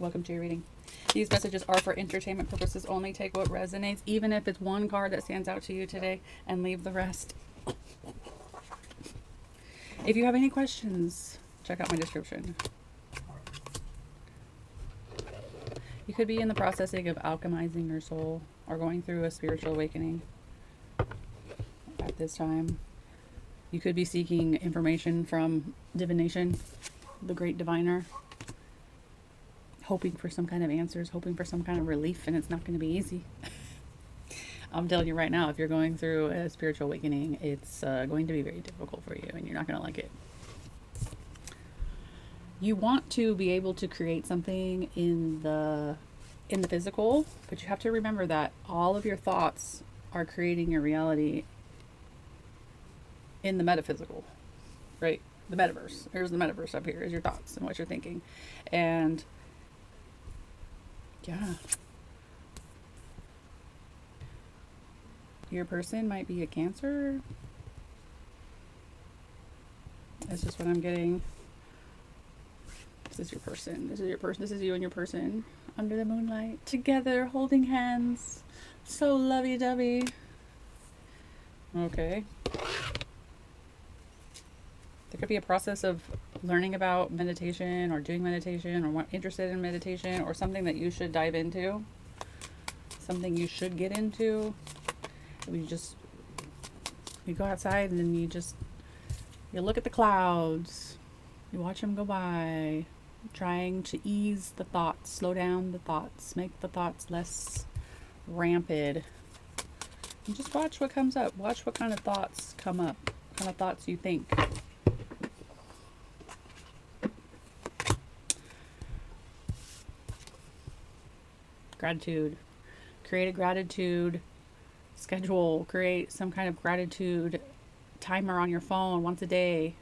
Welcome to your reading. These messages are for entertainment purposes only. Take what resonates, even if it's one card that stands out to you today, and leave the rest. If you have any questions, check out my description. You could be in the processing of alchemizing your soul or going through a spiritual awakening at this time. You could be seeking information from divination, the great diviner, hoping for some kind of answers, hoping for some kind of relief, and it's not going to be easy. I'm telling you right now, if you're going through a spiritual awakening, it's going to be very difficult for you, and you're not going to like it. You want to be able to create something in the physical, but you have to remember that all of your thoughts are creating your reality in the metaphysical, right? The metaverse. Here's the metaverse up here is your thoughts and what you're thinking. And yeah. Your person might be a Cancer. That's just what I'm getting. This is your person. This is your person. This is you and your person. Under the moonlight. Together, holding hands. So lovey-dovey. Okay. There could be a process of learning about meditation or doing meditation or interested in meditation or something that you should dive into. Something you should get into. You go outside and then you look at the clouds. You watch them go by. Trying to ease the thoughts, slow down the thoughts, make the thoughts less rampant. And just watch what comes up. Watch what kind of thoughts come up. What kind of thoughts you think. Gratitude. Create a gratitude schedule. Create some kind of gratitude timer on your phone once a day.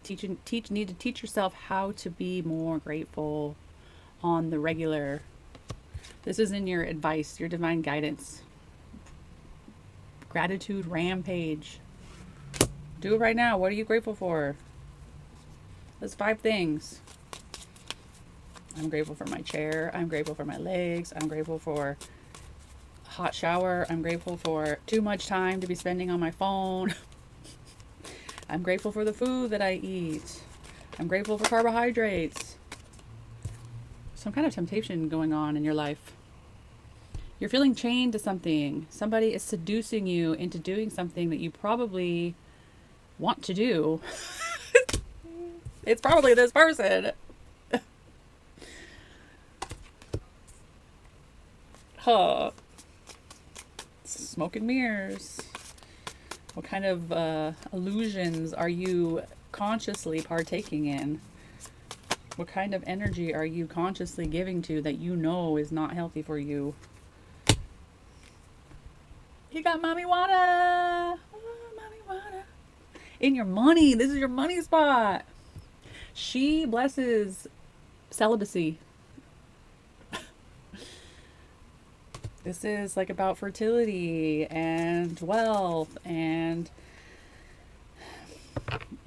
Need to teach yourself how to be more grateful on the regular. This isn't your advice, your divine guidance. Gratitude rampage. Do it right now. What are you grateful for? There's 5 things. I'm grateful for my chair. I'm grateful for my legs. I'm grateful for a hot shower. I'm grateful for too much time to be spending on my phone. I'm grateful for the food that I eat. I'm grateful for carbohydrates. Some kind of temptation going on in your life. You're feeling chained to something. Somebody is seducing you into doing something that you probably want to do. It's probably this person. Huh. Smoke and mirrors. What kind of illusions are you consciously partaking in? What kind of energy are you consciously giving to that you know is not healthy for you? You got mommy water. Oh, mommy water. In your money. This is your money spot. She blesses celibacy. This is like about fertility and wealth and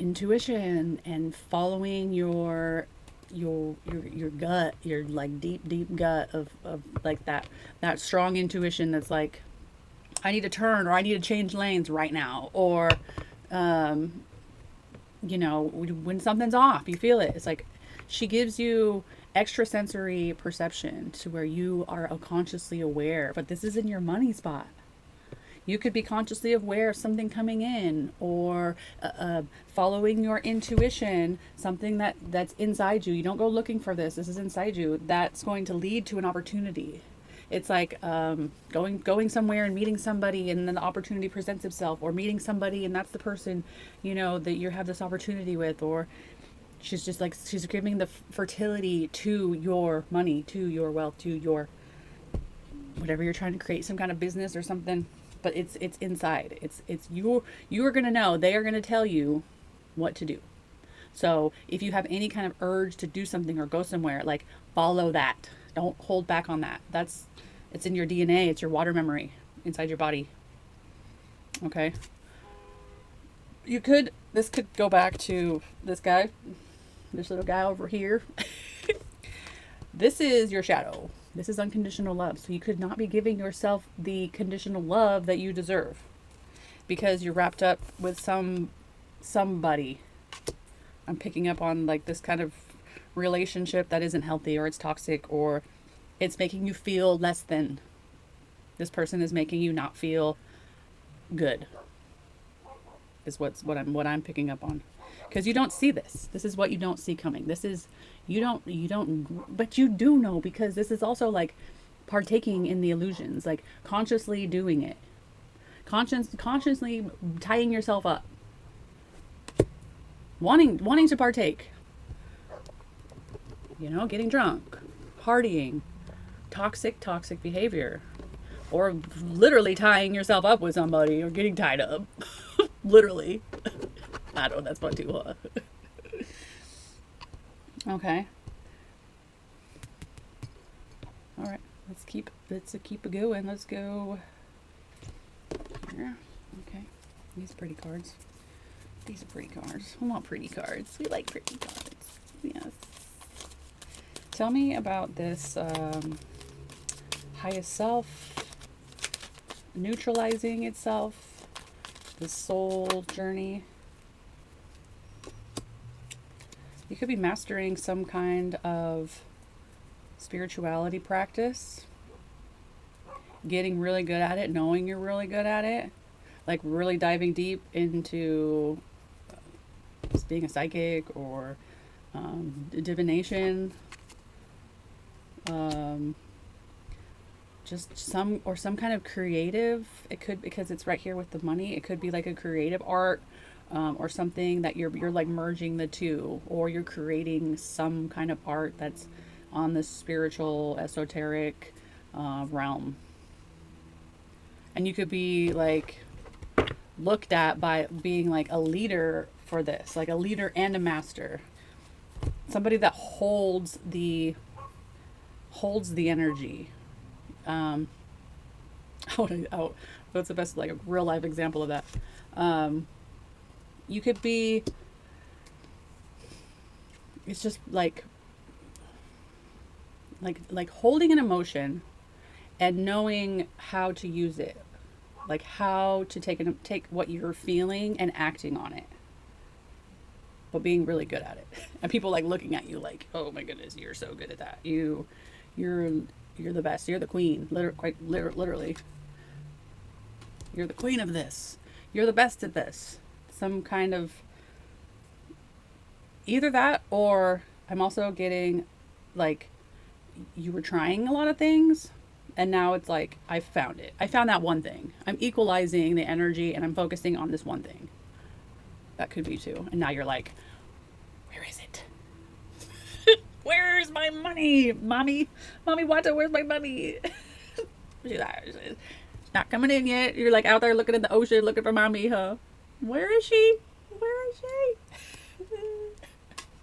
intuition and following your gut, your like deep gut of like that strong intuition that's like, I need to turn or I need to change lanes right now, or when something's off, you feel it. It's like she gives you extrasensory perception to where you are consciously aware, but this is in your money spot. You could be consciously aware of something coming in, or following your intuition, something that's inside you. You don't go looking for this. This is inside you. That's going to lead to an opportunity. It's like going somewhere and meeting somebody, and then the opportunity presents itself, or meeting somebody and that's the person, that you have this opportunity with, or she's just like, she's giving the fertility to your money, to your wealth, to your whatever you're trying to create, some kind of business or something. But it's inside. It's you are going to know. They are going to tell you what to do. So if you have any kind of urge to do something or go somewhere, like, follow that. Don't hold back on that. It's in your DNA. It's your water memory inside your body. Okay. This could go back to this guy. This little guy over here. This is your shadow. This is unconditional love. So you could not be giving yourself the conditional love that you deserve because you're wrapped up with somebody. I'm picking up on like this kind of relationship that isn't healthy, or it's toxic, or it's making you feel less than. This person is making you not feel good. Is what I'm picking up on. Because you don't see this. This is what you don't see coming. This is you don't but you do know, because this is also like partaking in the illusions, like consciously doing it. Consciously tying yourself up. Wanting to partake. You know, getting drunk, partying, toxic behavior, or literally tying yourself up with somebody or getting tied up. Literally. I don't know, that's not too hot. Okay. All right, let's keep it going. Let's go here. Okay. These are pretty cards. These are pretty cards. We want pretty cards. We like pretty cards. Yes. Tell me about this highest self neutralizing itself, the soul journey. You could be mastering some kind of spirituality practice, getting really good at it, knowing you're really good at it, like really diving deep into being a psychic or divination. Just some kind of creative. It could, because it's right here with the money, it could be like a creative art, or something that you're like merging the two, or you're creating some kind of art that's on the spiritual esoteric realm. And you could be like looked at by being like a leader for this, like a leader and a master, somebody that holds the energy. What's the best, like a real life example of that? You could be, it's just like holding an emotion and knowing how to use it, like how to take what you're feeling and acting on it, but being really good at it. And people like looking at you like, oh my goodness, you're so good at that. You're the best. You're the queen. Literally. You're the queen of this. You're the best at this. Some kind of either that, or I'm also getting like you were trying a lot of things and now it's like I found it. I found that one thing. I'm equalizing the energy and I'm focusing on this one thing. That could be too. And now you're like, where is it? Where's my money? Mommy, Wata, where's my money? It's not coming in yet. You're like out there looking at the ocean, looking for mommy, huh? Where is she? Where is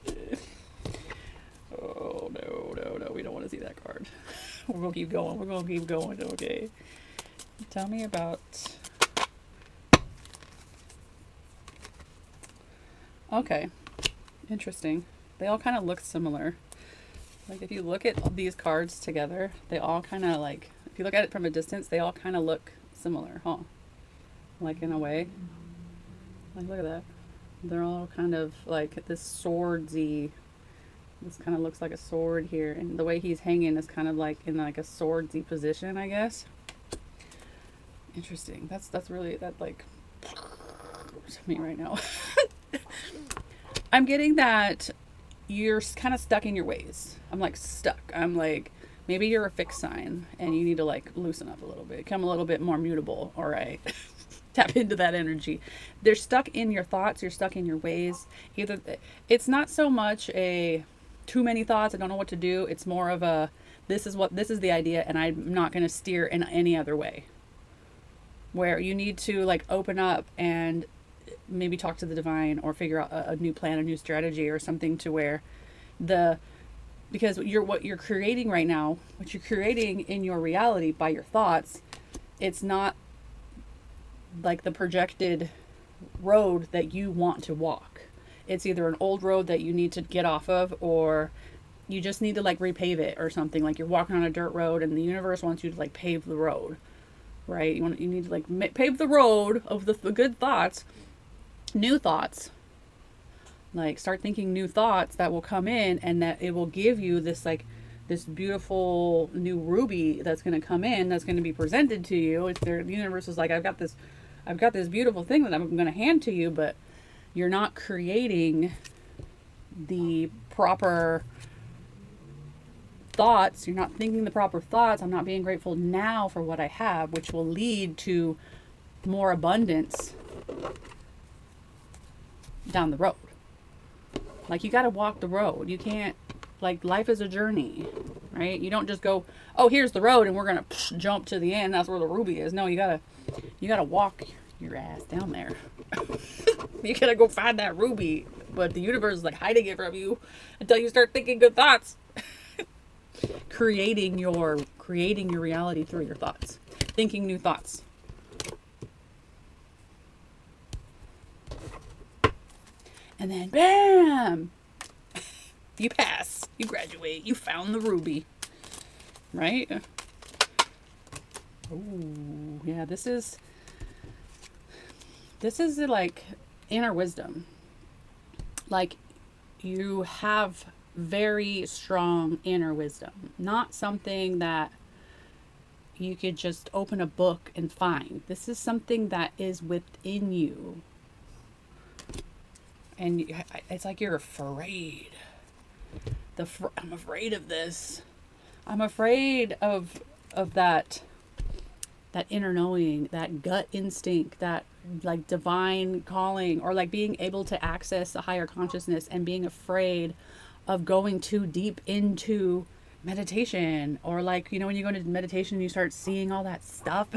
she? Oh, no. We don't want to see that card. We're going to keep going. Okay. Tell me about... Okay. Interesting. They all kind of look similar. Like if you look at these cards together, they all kind of like... If you look at it from a distance, they all kind of look similar, huh? Like in a way. Like look at that. They're all kind of like this swordsy. This kind of looks like a sword here, and the way he's hanging is kind of like in like a swordsy position, I guess. Interesting. That's really, that like me right now. I'm getting that you're kind of stuck in your ways. I'm like stuck. I'm like, maybe you're a fixed sign and you need to like loosen up a little bit, become a little bit more mutable. All right. Tap into that energy. They're stuck in your thoughts. You're stuck in your ways. Either it's not so much a too many thoughts, I don't know what to do. It's more of a, this is the idea and I'm not going to steer in any other way. Where you need to like open up and maybe talk to the divine or figure out a new plan, a new strategy or something, to where because what you're creating right now, what you're creating in your reality by your thoughts, it's not like the projected road that you want to walk. It's either an old road that you need to get off of, or You just need to like repave it or something. Like you're walking on a dirt road and the universe wants you to like pave the road, right? You need to like pave the road of the good thoughts, new thoughts. Like start thinking new thoughts that will come in, and that it will give you this like this beautiful new ruby that's going to come in, that's going to be presented to you. It's there. The universe is like, I've got this beautiful thing that I'm going to hand to you, but you're not creating the proper thoughts. You're not thinking the proper thoughts. I'm not being grateful now for what I have, which will lead to more abundance down the road. Like you got to walk the road. You can't, like, life is a journey, right? You don't just go, oh, here's the road and we're going to jump to the end. That's where the ruby is. No, you got to walk your ass down there. You got to go find that ruby. But the universe is like hiding it from you until you start thinking good thoughts. creating your reality through your thoughts. Thinking new thoughts. And then bam! You pass. You graduate. You found the ruby. Right? Oh, yeah, this is like inner wisdom. Like you have very strong inner wisdom, not something that you could just open a book and find. This is something that is within you. And it's like you're afraid. I'm afraid of this. I'm afraid of that inner knowing, that gut instinct, that like divine calling, or like being able to access a higher consciousness, and being afraid of going too deep into meditation, or like, you know, when you go into meditation and you start seeing all that stuff.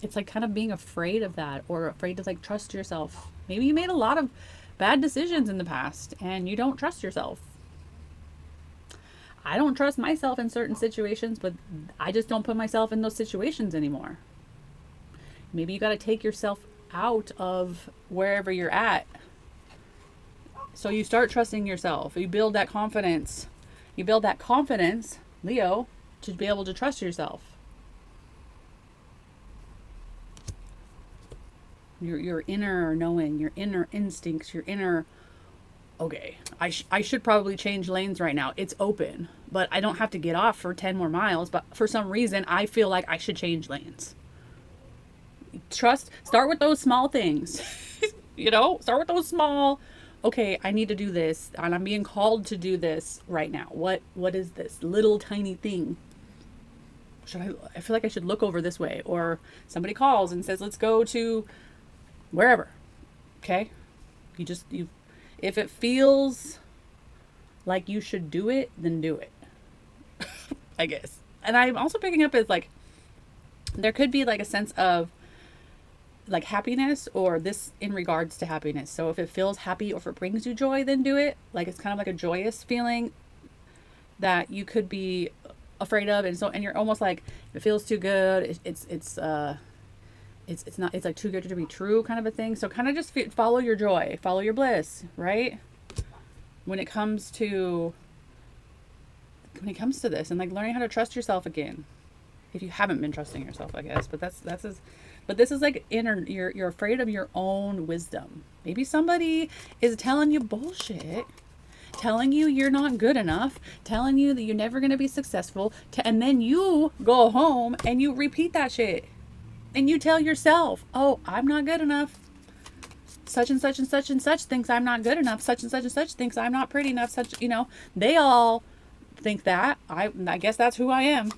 It's like kind of being afraid of that, or afraid to like trust yourself. Maybe you made a lot of bad decisions in the past and you don't trust yourself. I don't trust myself in certain situations, but I just don't put myself in those situations anymore. Maybe you got to take yourself out of wherever you're at. So you start trusting yourself. You build that confidence. Leo, to be able to trust yourself. Your inner knowing, your inner instincts, your inner, okay, I should probably change lanes right now. It's open, but I don't have to get off for 10 more miles. But for some reason, I feel like I should change lanes. Start with those small things. Start with those small, okay, I need to do this, and I'm being called to do this right now. What is this little tiny thing? I feel like I should look over this way, or somebody calls and says, let's go to wherever. Okay. If it feels like you should do it, then do it. I guess. And I'm also picking up as like, there could be like a sense of like happiness, or this in regards to happiness. So if it feels happy, or if it brings you joy, then do it. Like it's kind of like a joyous feeling that you could be afraid of. And you're almost like, if it feels too good, it's like too good to be true kind of a thing. So kind of just follow your joy, follow your bliss, right? When it comes to this, and like learning how to trust yourself again, if you haven't been trusting yourself, I guess. But but this is like inner, you're afraid of your own wisdom. Maybe somebody is telling you bullshit, telling you you're not good enough, telling you that you're never going to be successful, and then you go home and you repeat that shit. And you tell yourself, oh, I'm not good enough. Such and such and such and such thinks I'm not good enough. Such and such thinks I'm not pretty enough. They all think that. I guess that's who I am.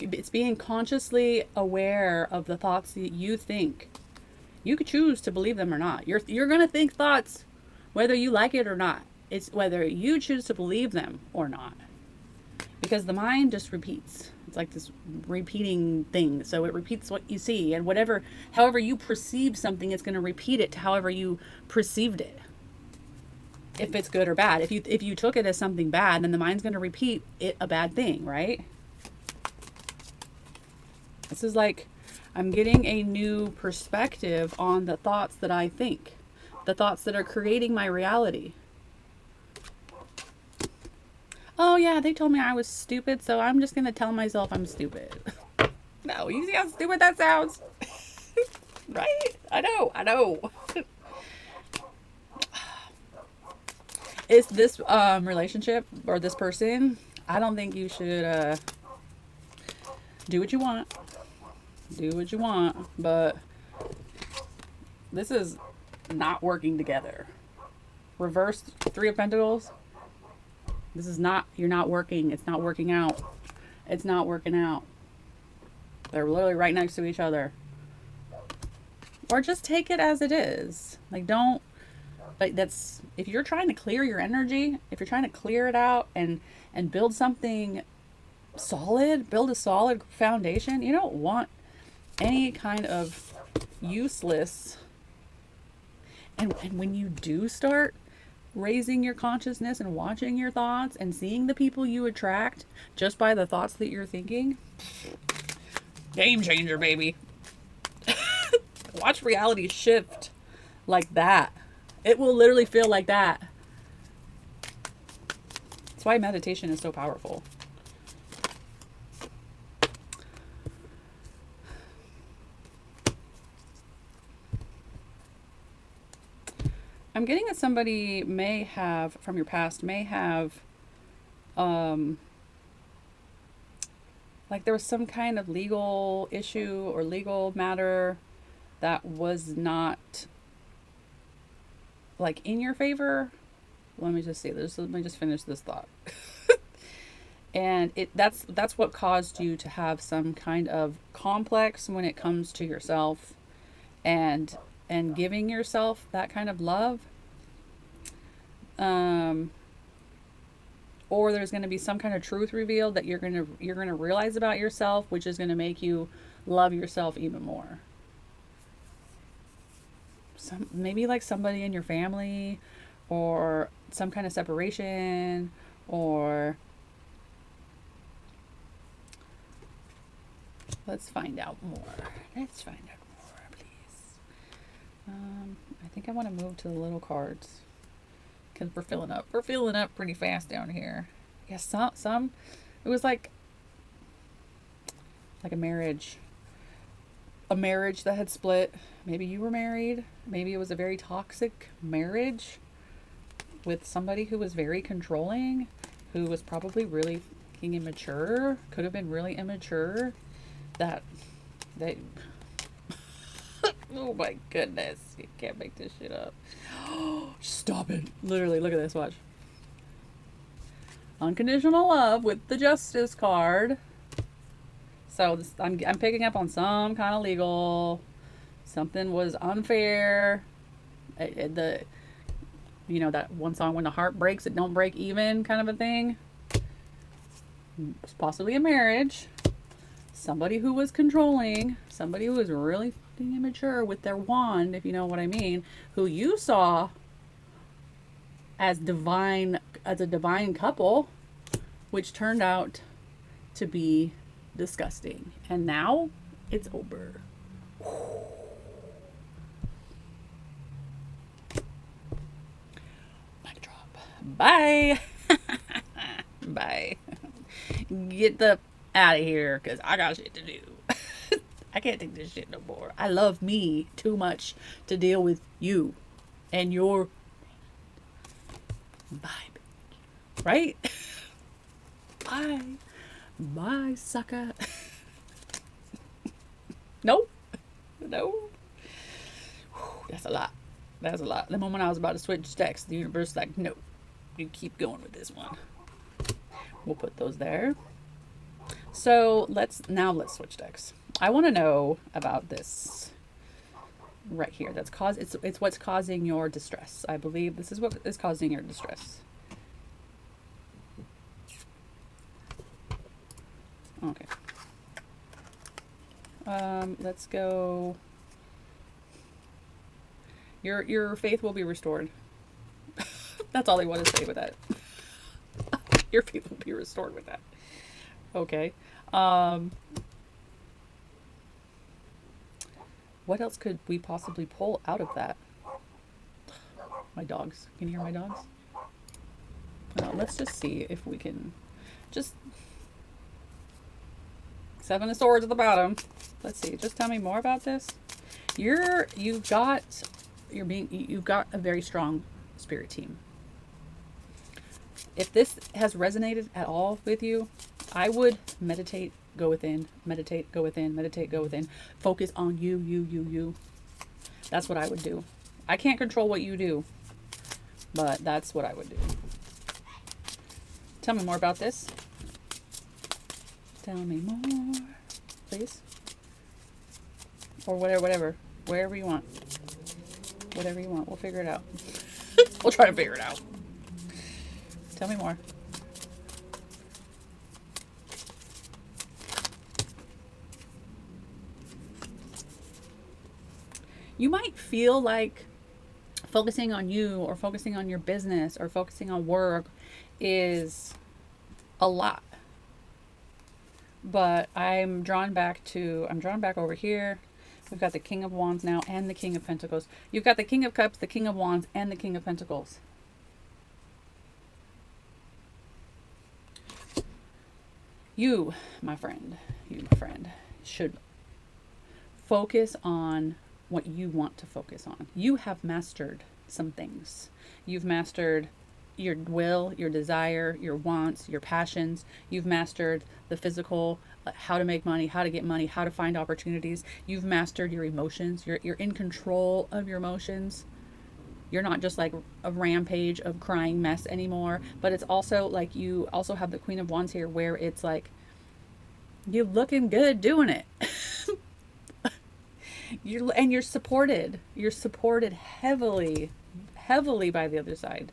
It's being consciously aware of the thoughts that you think. You could choose to believe them or not. You're going to think thoughts whether you like it or not. It's whether you choose to believe them or not. Because the mind just repeats. It's like this repeating thing. So it repeats what you see, and however you perceive something, it's going to repeat it to however you perceived it. If it's good or bad. If you took it as something bad, then the mind's going to repeat it a bad thing, right? This is like I'm getting a new perspective on the thoughts that I think, the thoughts that are creating my reality. Oh, yeah, they told me I was stupid, so I'm just going to tell myself I'm stupid. No, you see how stupid that sounds? Right? I know, I know. Is this relationship or this person, I don't think you should do what you want. Do what you want, but this is not working together. Reverse Three of Pentacles. This is not, you're not working. It's not working out. It's not working out. They're literally right next to each other. Or just take it as it is. Like, don't, like, that's, if you're trying to clear your energy, if you're trying to clear it out and build something solid, build a solid foundation, you don't want any kind of useless. And when you do start raising your consciousness and watching your thoughts and seeing the people you attract just by the thoughts that you're thinking, game changer, baby. Watch reality shift like that. It will literally feel like that. That's why meditation is so powerful. I'm getting that somebody may have, from your past, may have, like there was some kind of legal issue or legal matter that was not like in your favor. Let me just see this. Let me just finish this thought. And that's what caused you to have some kind of complex when it comes to yourself and giving yourself that kind of love. Or there's going to be some kind of truth revealed that you're going to realize about yourself, which is going to make you love yourself even more. Maybe like somebody in your family, or some kind of separation, or let's find out more. Let's find out more, please. I think I want to move to the little cards because we're filling up. We're filling up pretty fast down here. Yeah, some. It was like a marriage. A marriage that had split. Maybe you were married. Maybe it was a very toxic marriage with somebody who was very controlling, who was probably really fucking immature. Could have been really immature. That they. Oh my goodness. You can't make this shit up. Stop it. Literally, look at this. Watch. Unconditional love with the Justice card. So this, I'm picking up on some kind of legal. Something was unfair. The, you know, that one song, when the heart breaks, it don't break even, kind of a thing. It's possibly a marriage. Somebody who was controlling. Somebody who was really immature with their wand, if you know what I mean. Who you saw as a divine couple, which turned out to be disgusting. And now it's over. Mic drop. Bye. Bye. Get the out of here, because I got shit to do. I can't take this shit no more. I love me too much to deal with you and your vibe. Right? Bye. Bye, sucker. No. No. That's a lot. That's a lot. The moment I was about to switch decks, the universe was like, no. You keep going with this one. We'll put those there. So let's switch decks. I want to know about this right here. It's what's causing your distress. I believe this is what is causing your distress. Okay. Let's go. Your faith will be restored. That's all I want to say with that. Your faith will be restored with that. Okay. what else could we possibly pull out of that? My dogs. Can you hear my dogs? Let's just see if we can just Seven of Swords at the bottom. Let's see. Just tell me more about this. You've got a very strong spirit team. If this has resonated at all with you, I would meditate, go within, meditate, go within, meditate, go within. Focus on you. That's what I would do. I can't control what you do, but that's what I would do. Tell me more about this. Tell me more, please. Or whatever. Wherever you want. Whatever you want. We'll figure it out. We'll try to figure it out. Tell me more. You might feel like focusing on you or focusing on your business or focusing on work is a lot. But I'm drawn back over here. We've got the King of Wands now and the King of Pentacles. You've got the King of Cups, the King of Wands, and the King of Pentacles. You, my friend, should focus on what you want to focus on. You have mastered some things. You've mastered your will, your desire, your wants, your passions. You've mastered the physical, how to make money, how to get money, how to find opportunities. You've mastered your emotions. You're in control of your emotions. You're not just like a rampage of crying mess anymore, but it's also like you also have the Queen of Wands here where it's like you're looking good doing it. You're supported. You're supported heavily by the other side.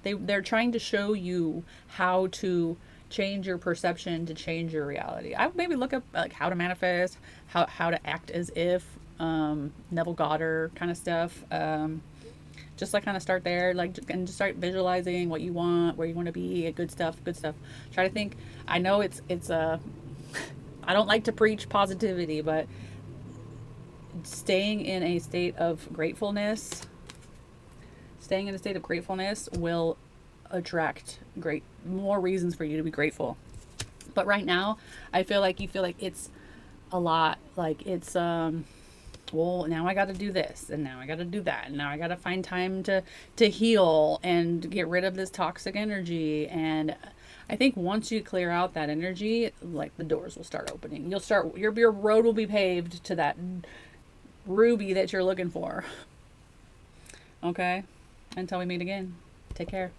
They're trying to show you how to change your perception to change your reality. I would maybe look up like how to manifest, how to act as if, Neville Goddard kind of stuff. Just like kind of start there, like, and just start visualizing what you want, where you want to be, good stuff. Try to think. I know it's I don't like to preach positivity, but staying in a state of gratefulness will attract more reasons for you to be grateful. But right now, I feel like it's a lot. Like it's well, now I got to do this, and now I got to do that, and now I got to find time to heal and get rid of this toxic energy. And I think once you clear out that energy, like the doors will start opening. Your road will be paved to that ruby that you're looking for. Okay? Until we meet again. Take care.